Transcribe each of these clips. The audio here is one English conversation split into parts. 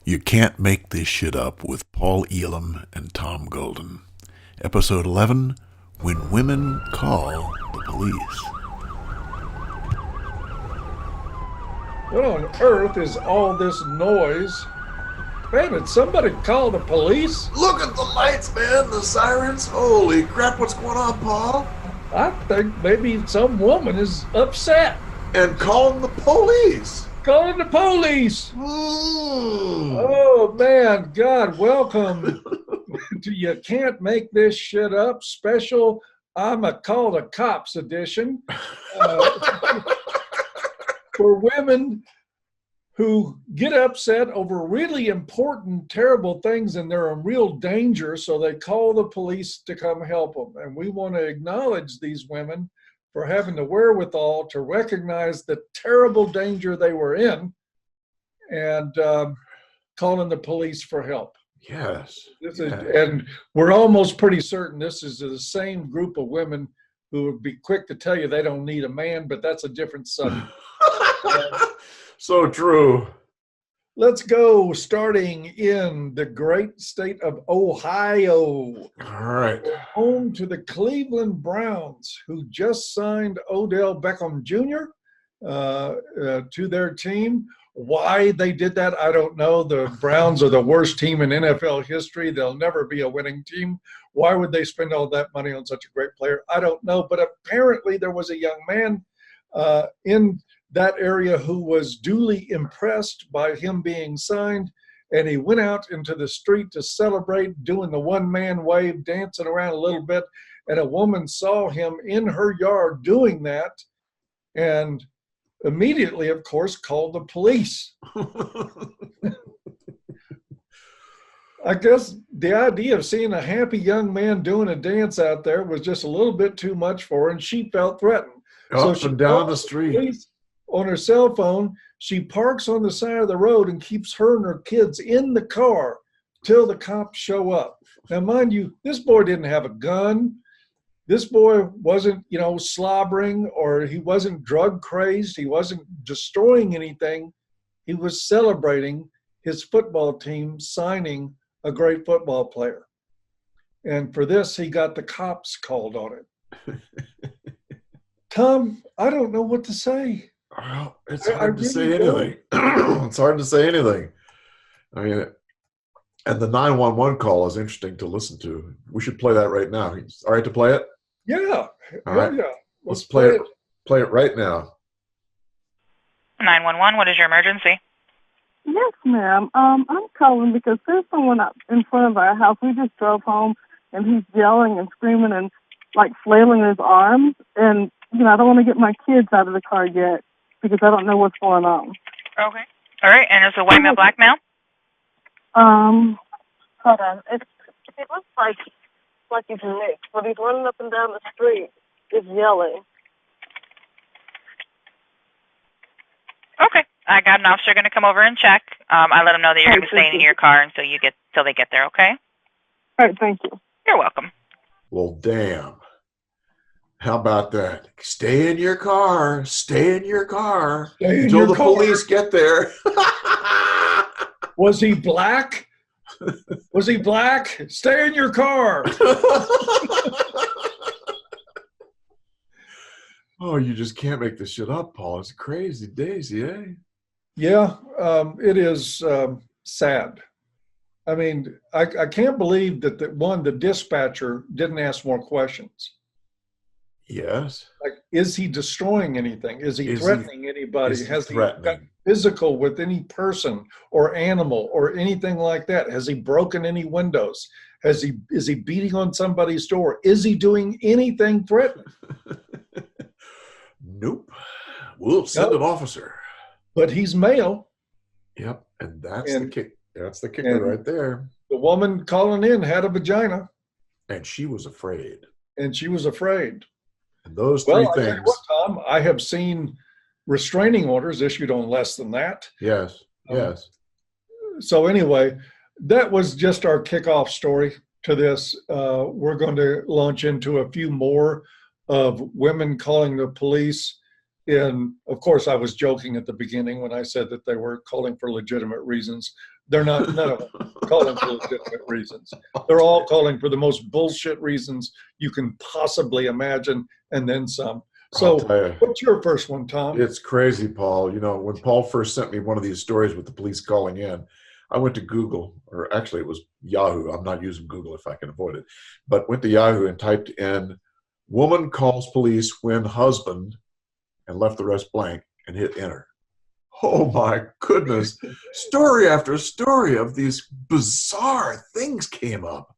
You Can't Make This Shit Up with Paul Elam and Tom Golden. Episode 11, When Women Call the Police. What on earth is all this noise? Man, did somebody call the police? Look at the lights, man, the sirens. Holy crap, what's going on, Paul? I think maybe some woman is upset. And calling the police. Calling the police. Oh, man, God, welcome to You Can't Make This Shit Up special I'm a Call the Cops edition. For women who get upset over really important, terrible things and they're in real danger, so they call the police to come help them. And we want to acknowledge these women for having the wherewithal to recognize the terrible danger they were in and calling the police for help. Yes. And we're almost pretty certain this is the same group of women who would be quick to tell you they don't need a man, but that's a different subject. So true. Let's go, starting in the great state of Ohio. All right. Home to the Cleveland Browns, who just signed Odell Beckham Jr. To their team. Why they did that, I don't know. The Browns are the worst team in NFL history. They'll never be a winning team. Why would they spend all that money on such a great player? I don't know. But apparently there was a young man in that area who was duly impressed by him being signed, and he went out into the street to celebrate, doing the one-man wave, dancing around a little bit, and a woman saw him in her yard doing that and immediately, of course, called the police. I guess the idea of seeing a happy young man doing a dance out there was just a little bit too much for her, and she felt threatened. Up and down the street. On her cell phone, she parks on the side of the road and keeps her and her kids in the car till the cops show up. Now, mind you, this boy didn't have a gun. This boy wasn't, slobbering, or he wasn't drug crazed. He wasn't destroying anything. He was celebrating his football team signing a great football player. And for this, he got the cops called on it. Tom, I don't know what to say. Well, it's hard to say anything. It's hard to say anything. I mean, and the 911 call is interesting to listen to. We should play that right now. All right to play it? Yeah. All right. Yeah. Let's play it. Play it right now. 911, what is your emergency? Yes, ma'am. I'm calling because there's someone up in front of our house. We just drove home, and he's yelling and screaming and, flailing his arms. And, I don't want to get my kids out of the car yet because I don't know what's going on. Okay. All right, and is it white male, black male? Hold on. It looks like he's mixed, but he's running up and down the street. He's yelling. Okay. I got an officer going to come over and check. I let him know that you're going to be staying in your car until they get there, okay? All right, thank you. You're welcome. Well, damn. How about that? Stay in your car. Stay in your car until the police get there. Was he black? Was he black? Stay in your car. Oh, you just can't make this shit up, Paul. It's crazy daisy, eh? Yeah, it is sad. I mean, I can't believe that the dispatcher didn't ask more questions. Yes. Is he destroying anything? Is he threatening anybody? Has he got physical with any person or animal or anything like that? Has he broken any windows? Is he beating on somebody's door? Is he doing anything threatening? Nope. We'll send an officer. But he's male. Yep, and that's the kick. That's the kicker right there. The woman calling in had a vagina. And she was afraid. And Those three things. I tell you what, Tom, I have seen restraining orders issued on less than that. Yes, yes. So anyway, that was just our kickoff story to this. We're going to launch into a few more of women calling the police. And of course, I was joking at the beginning when I said that they were calling for legitimate reasons. They're not, none of them calling for legitimate reasons. They're all calling for the most bullshit reasons you can possibly imagine, and then some. So what's your first one, Tom? It's crazy, Paul. You know, when Paul first sent me one of these stories with the police calling in, I went to Google, or actually it was Yahoo. I'm not using Google if I can avoid it, but went to Yahoo and typed in "woman calls police when husband" and left the rest blank and hit enter. Oh my goodness. Story after story of these bizarre things came up.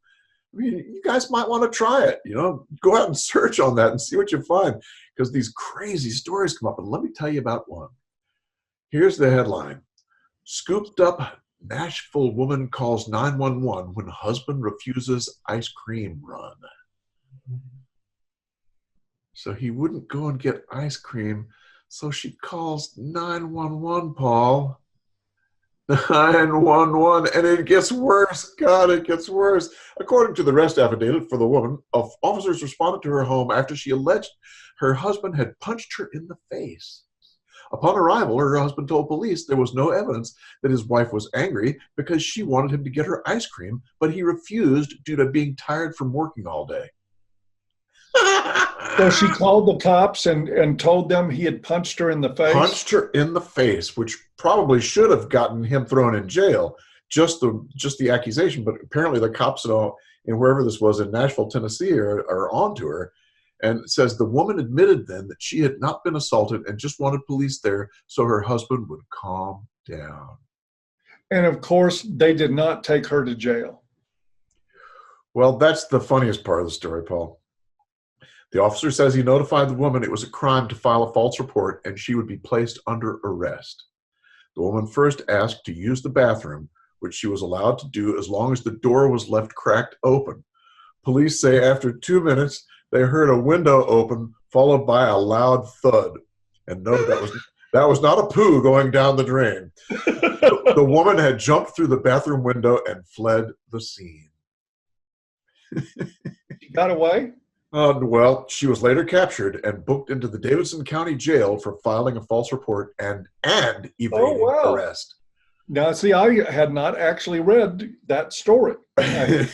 I mean, you guys might want to try it, you know, go out and search on that and see what you find, because these crazy stories come up. And let me tell you about one. Here's the headline. Scooped up Nashville woman calls 911 when husband refuses ice cream run. So he wouldn't go and get ice cream, so she calls 911, Paul. 911, and it gets worse. God, it gets worse. According to the arrest affidavit for the woman, officers responded to her home after she alleged her husband had punched her in the face. Upon arrival, her husband told police there was no evidence that his wife was angry because she wanted him to get her ice cream, but he refused due to being tired from working all day. So she called the cops and told them he had punched her in the face? Punched her in the face, which probably should have gotten him thrown in jail, just the accusation. But apparently the cops in wherever this was in Nashville, Tennessee, are onto her. And it says the woman admitted then that she had not been assaulted and just wanted police there so her husband would calm down. And of course, they did not take her to jail. Well, that's the funniest part of the story, Paul. The officer says he notified the woman it was a crime to file a false report and she would be placed under arrest. The woman first asked to use the bathroom, which she was allowed to do as long as the door was left cracked open. Police say after 2 minutes, they heard a window open followed by a loud thud. And no, that was not a poo going down the drain. The woman had jumped through the bathroom window and fled the scene. She got away? Well, she was later captured and booked into the Davidson County Jail for filing a false report and evading arrest. Now, see, I had not actually read that story. I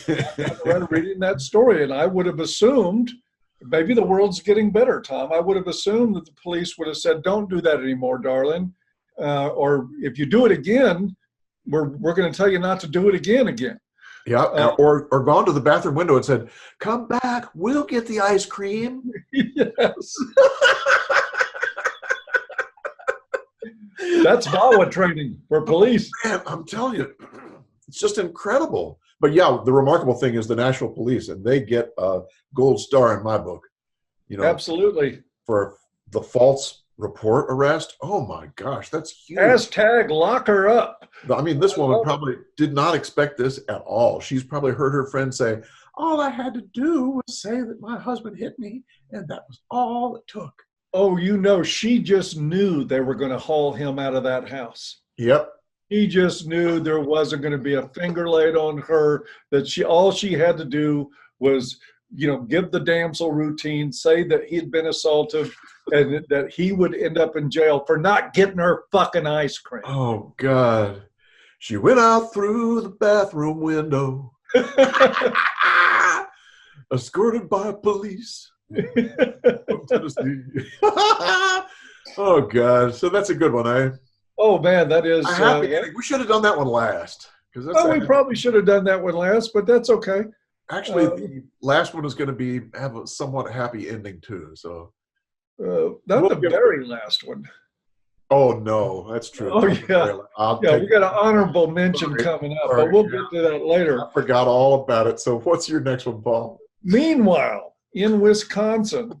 read reading that story, and I would have assumed, maybe the world's getting better, Tom. I would have assumed that the police would have said, "Don't do that anymore, darling," or if you do it again, we're going to tell you not to do it again. Yeah, or gone to the bathroom window and said, "Come back, we'll get the ice cream." Yes. That's VAWA training for police. Man, I'm telling you, it's just incredible. But yeah, the remarkable thing is the Nashville police, and they get a gold star in my book. You know, absolutely, for the false report arrest. Oh my gosh, that's huge. Hashtag lock her up. I mean, this woman probably did not expect this at all. She's probably heard her friend say, "All I had to do was say that my husband hit me, and that was all it took." Oh, you know, she just knew they were going to haul him out of that house. Yep. He just knew there wasn't going to be a finger laid on her, that all she had to do was, give the damsel routine, say that he'd been assaulted, and that he would end up in jail for not getting her fucking ice cream. Oh, God. She went out through the bathroom window, escorted by police. Oh, God. So that's a good one, eh? Oh, man, that is. We should have done that one last. We probably should have done that one last, but that's okay. Actually, the last one is going to have a somewhat happy ending, too. So, not the very last one. Oh, no, that's true. Oh, yeah. We got an honorable mention coming up, but we'll get to that later. I forgot all about it. So what's your next one, Paul? Meanwhile, in Wisconsin,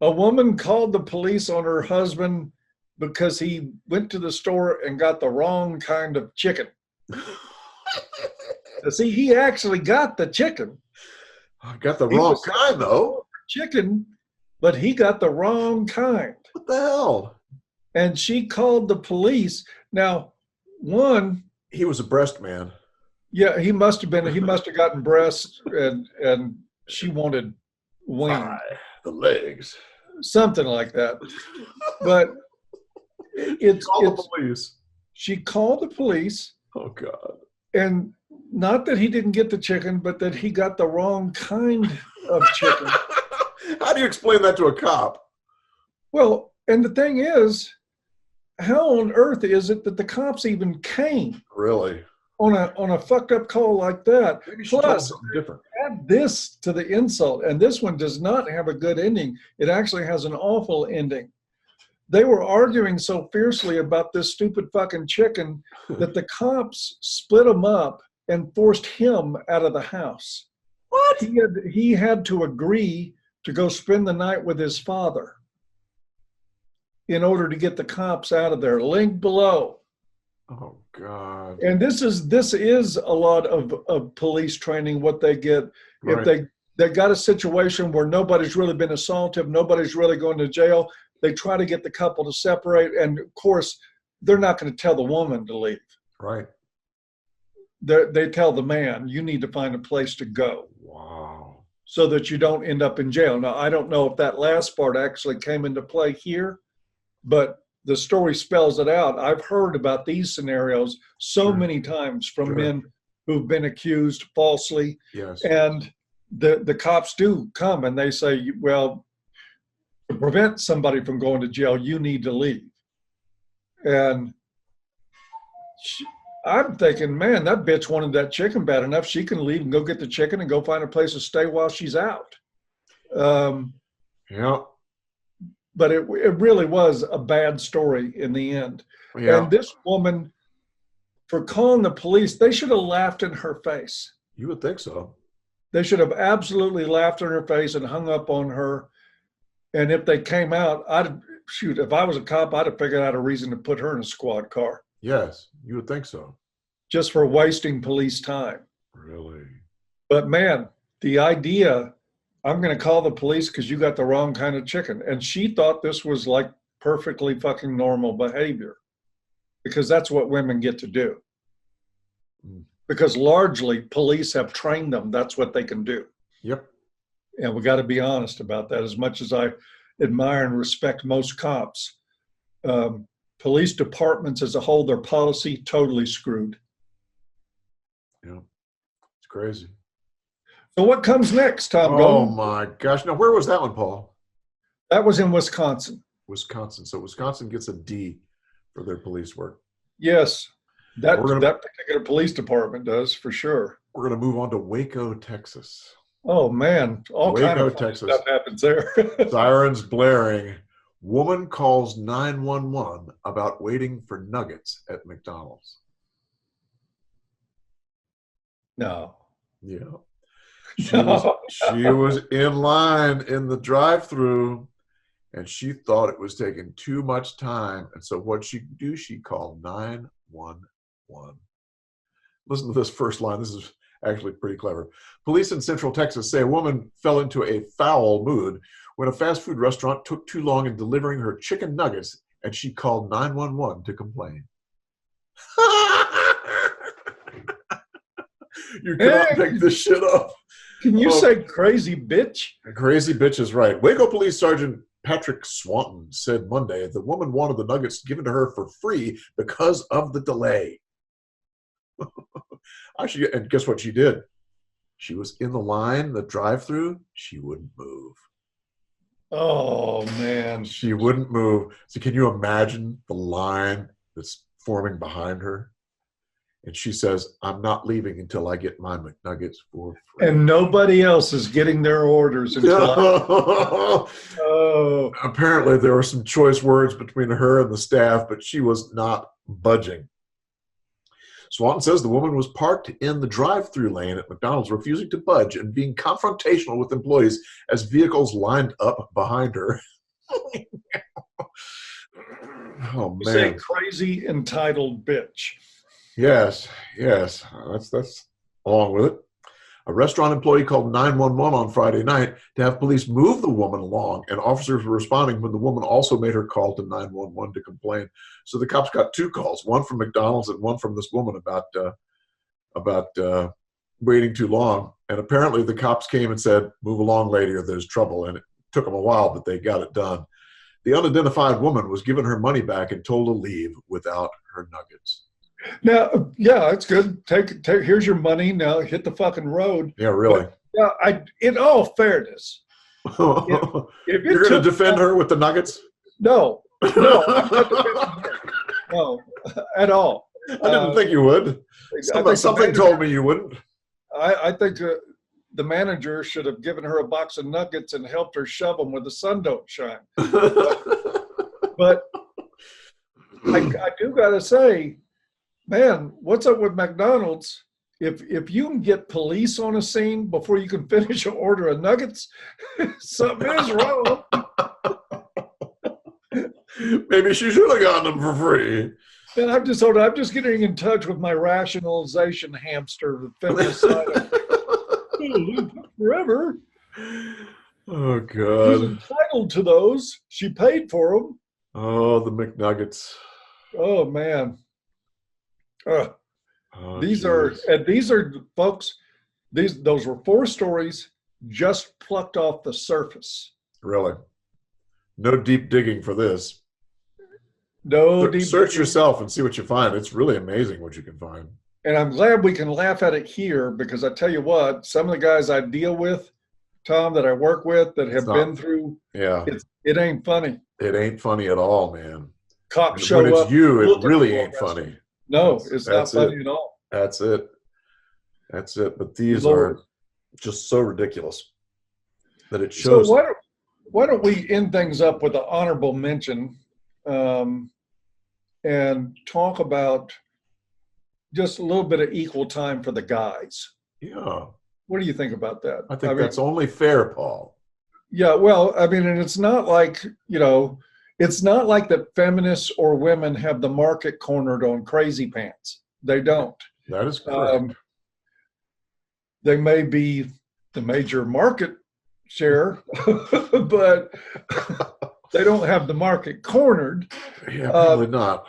a woman called the police on her husband because he went to the store and got the wrong kind of chicken. See, he actually got the chicken. I got the wrong kind, though. Chicken, but he got the wrong kind. What the hell? And she called the police. Now, he was a breast man. Yeah, he must have been. He must have gotten breasts, and she wanted wing, the legs, something like that. But the police. She called the police, Oh, God. And not that he didn't get the chicken, but that he got the wrong kind of chicken. How do you explain that to a cop? Well, and the thing is, how on earth is it that the cops even came Really? on a fucked up call like that? Maybe she told him Plus, something different. add this to the insult, and this one does not have a good ending. It actually has an awful ending. They were arguing so fiercely about this stupid fucking chicken that the cops split him up and forced him out of the house. What? He had to agree to go spend the night with his father in order to get the cops out of there. Link below. Oh, God. And this is a lot of police training, what they get. Right. If they got a situation where nobody's really been assaulted, nobody's really going to jail, they try to get the couple to separate. And of course, they're not going to tell the woman to leave. Right. They tell the man, you need to find a place to go. Wow. So that you don't end up in jail. Now, I don't know if that last part actually came into play here, but the story spells it out. I've heard about these scenarios so many times from men who've been accused falsely. Yes. And the cops do come and they say, well, to prevent somebody from going to jail, you need to leave. And I'm thinking, man, that bitch wanted that chicken bad enough. She can leave and go get the chicken and go find a place to stay while she's out. Yeah. But it really was a bad story in the end. Yeah. And this woman, for calling the police, they should have laughed in her face. You would think so. They should have absolutely laughed in her face and hung up on her. And if they came out, if I was a cop, I'd have figured out a reason to put her in a squad car. Yes, you would think so. Just for wasting police time. Really? But man, the idea, I'm going to call the police because you got the wrong kind of chicken. And she thought this was like perfectly fucking normal behavior because that's what women get to do. Because largely police have trained them. That's what they can do. Yep. And we got to be honest about that. As much as I admire and respect most cops, police departments as a whole, their policy totally screwed. Yeah. It's crazy. So what comes next, Tom? Oh my gosh. Now, where was that one, Paul? That was in Wisconsin. Wisconsin. So Wisconsin gets a D for their police work. Yes. That particular police department does, for sure. We're going to move on to Waco, Texas. Oh, man. All kind of Texas. stuff happens there. Sirens blaring. Woman calls 911 about waiting for nuggets at McDonald's. No. Yeah. She was in line in the drive-thru, and she thought it was taking too much time. And so what'd she do? She called 911. Listen to this first line. This is actually pretty clever. Police in Central Texas say a woman fell into a foul mood when a fast food restaurant took too long in delivering her chicken nuggets, and she called 911 to complain. You cannot make this shit up. Can you say crazy bitch? Crazy bitch is right. Waco Police Sergeant Patrick Swanton said Monday the woman wanted the nuggets given to her for free because of the delay. And guess what she did? She was in the line, the drive-thru. She wouldn't move. Oh, man. She wouldn't move. So can you imagine the line that's forming behind her? And she says, I'm not leaving until I get my McNuggets for free. And nobody else is getting their orders until Apparently there were some choice words between her and the staff, but she was not budging. Swanton says the woman was parked in the drive-thru lane at McDonald's, refusing to budge and being confrontational with employees as vehicles lined up behind her. Oh, man. Say crazy entitled bitch. Yes. That's along with it. A restaurant employee called 911 on Friday night to have police move the woman along, and officers were responding when the woman also made her call to 911 to complain. So the cops got two calls, one from McDonald's and one from this woman about waiting too long. And apparently the cops came and said, move along, lady, or there's trouble. And it took them a while, but they got it done. The unidentified woman was given her money back and told to leave without her nuggets. Now, yeah, it's good. Take. Here's your money. Now hit the fucking road. Yeah, really. Yeah, in all fairness, You're if going to defend her with the nuggets? no, I'm not defending her. No, at all. I didn't think you would. Something told me you wouldn't. I think the manager should have given her a box of nuggets and helped her shove them where the sun don't shine. But I do got to say, man, what's up with McDonald's? If you can get police on a scene before you can finish an order of nuggets, something is wrong. Maybe she should have gotten them for free. And I'm just getting in touch with my rationalization hamster, the feminist side of forever. Oh, She's God. entitled to those. She paid for them. Oh, the McNuggets. Oh, man. Oh, These geez. are, folks, those were 4 stories just plucked off the surface. Really. No deep digging for this. No deep Search digging. yourself and see what you find. It's really amazing what you can find. And I'm glad we can laugh at it here, because I tell you what, some of the guys I deal with, Tom, that I work with, that have been through, Yeah. it ain't funny. It ain't funny at all, man. Cops show When it's up. you, it looking really for ain't arrest. funny. No, it's not That's funny it. at all. That's it. That's it. But these Lord. are just so ridiculous that it shows. So why don't we end things up with an honorable mention, and talk about just a little bit of equal time for the guys. Yeah. What do you think about that? I think that's only fair, Paul. Yeah, well, I mean, and it's not like, it's not like that feminists or women have the market cornered on crazy pants. They don't. That is correct. They may be the major market share, but they don't have the market cornered. Yeah, probably not.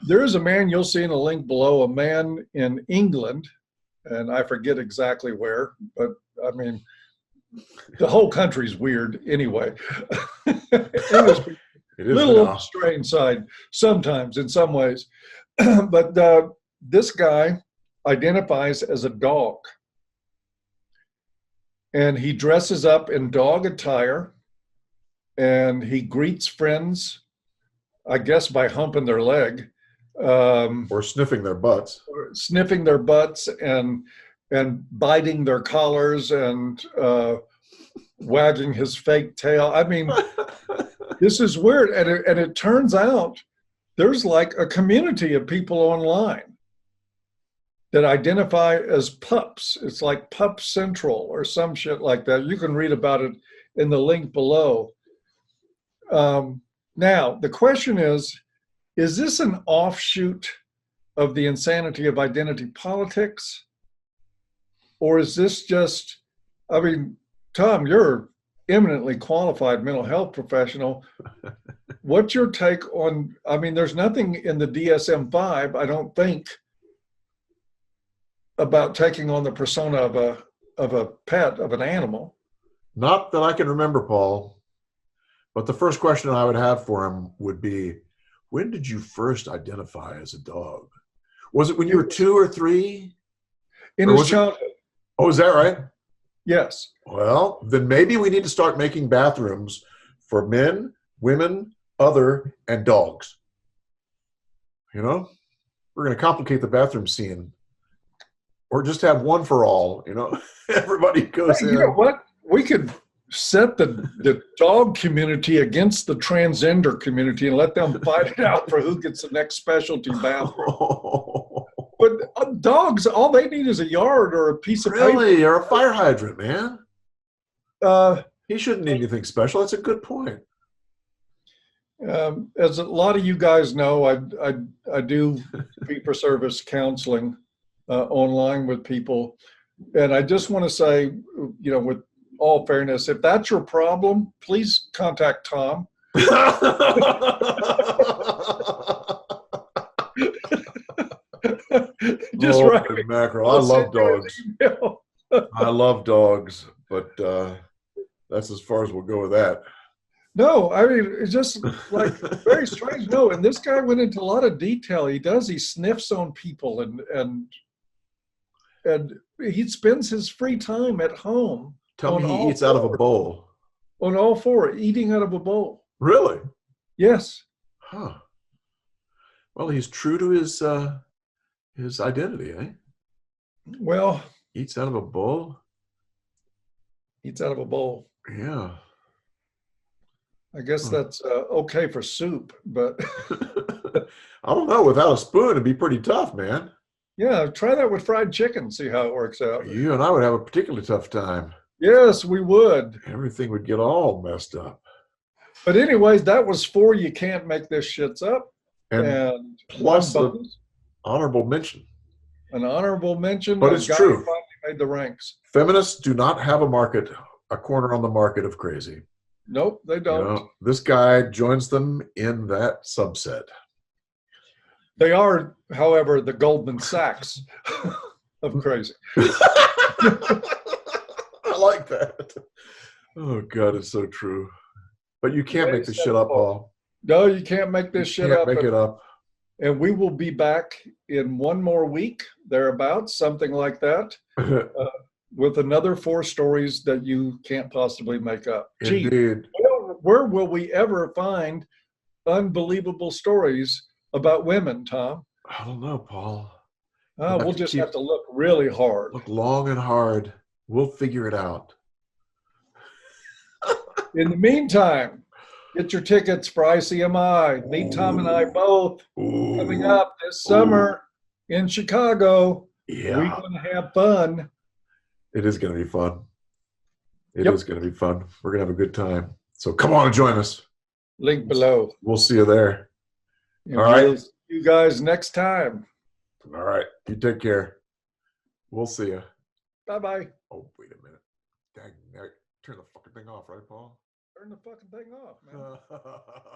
There is a man, you'll see in a link below, a man in England, and I forget exactly where, but I mean, the whole country's weird anyway. English people, It is little on now. the strange side sometimes in some ways. But this guy identifies as a dog. And he dresses up in dog attire, and he greets friends, I guess by humping their leg. Or sniffing their butts. Sniffing their butts and biting their collars and wagging his fake tail. I mean, this is weird. And it turns out there's like a community of people online that identify as pups. It's like Pup Central or some shit like that. You can read about it in the link below. Now, the question is this an offshoot of the insanity of identity politics? Or is this just, I mean, Tom, you're eminently qualified mental health professional. What's your take on, I mean, there's nothing in the DSM-5, I don't think, about taking on the persona of a pet, of an animal. Not that I can remember, Paul. But the first question I would have for him would be, when did you first identify as a dog? Was it when you were 2 or 3? In his childhood. Oh, is that right? Yes. Well, then maybe we need to start making bathrooms for men, women, other, and dogs. You know? We're going to complicate the bathroom scene. Or just have one for all, you know? Everybody goes in. You know what? We could set the dog community against the transgender community and let them fight it out for who gets the next specialty bathroom. But dogs, all they need is a yard or a piece of Really? Or a fire hydrant, man. paper. He shouldn't need anything special. That's a good point. As a lot of you guys know, I do fee-for-service counseling online with people. And I just want to say, you know, with all fairness, if that's your problem, please contact Tom. Just oh, right. mackerel. I love dogs. I love dogs, but that's as far as we'll go with that. No, I mean, it's just like very strange. No, and this guy went into a lot of detail. He sniffs on people and he spends his free time at home Tell on me he all eats out of a four, bowl. on all four, eating out of a bowl. Really? Yes. Huh. Well, he's true to his identity, eh? Well, Eats out of a bowl? eats out of a bowl. Yeah. I guess Huh. that's okay for soup, but I don't know. Without a spoon, it'd be pretty tough, man. yeah, try that with fried chicken. See how it works out. You and I would have a particularly tough time. Yes, we would. Everything would get all messed up. But anyways, that was 4 You Can't Make This Shits Up. And one plus a bonus, honorable mention. an honorable mention. But a it's guy true. who finally made the ranks. Feminists do not have a corner on the market of crazy. Nope, they You don't. know, this guy joins them in that subset. They are, however, the Goldman Sachs of crazy. I like that. Oh God, it's so true. But you can't make this shit up, Paul. No, you can't make this shit Can't up. make it up. And we will be back in one more week, thereabouts, something like that, with another 4 stories that you can't possibly make up. Gee, Indeed. where will we ever find unbelievable stories about women, Tom? I don't know, Paul. We'll just have to look really hard. Look long and hard. We'll figure it out. In the meantime, get your tickets for ICMI. Meet Tom and I both coming up this summer in Chicago. Yeah. We're going to have fun. It is going to be fun. It is going to be fun. We're going to have a good time. So come on and join us. Link below. We'll see you there. And All right. we'll see you guys next time. All right. You take care. We'll see you. Bye-bye. Oh, wait a minute. Dang, turn the fucking thing off, right, Paul? Turn the fucking thing off, man.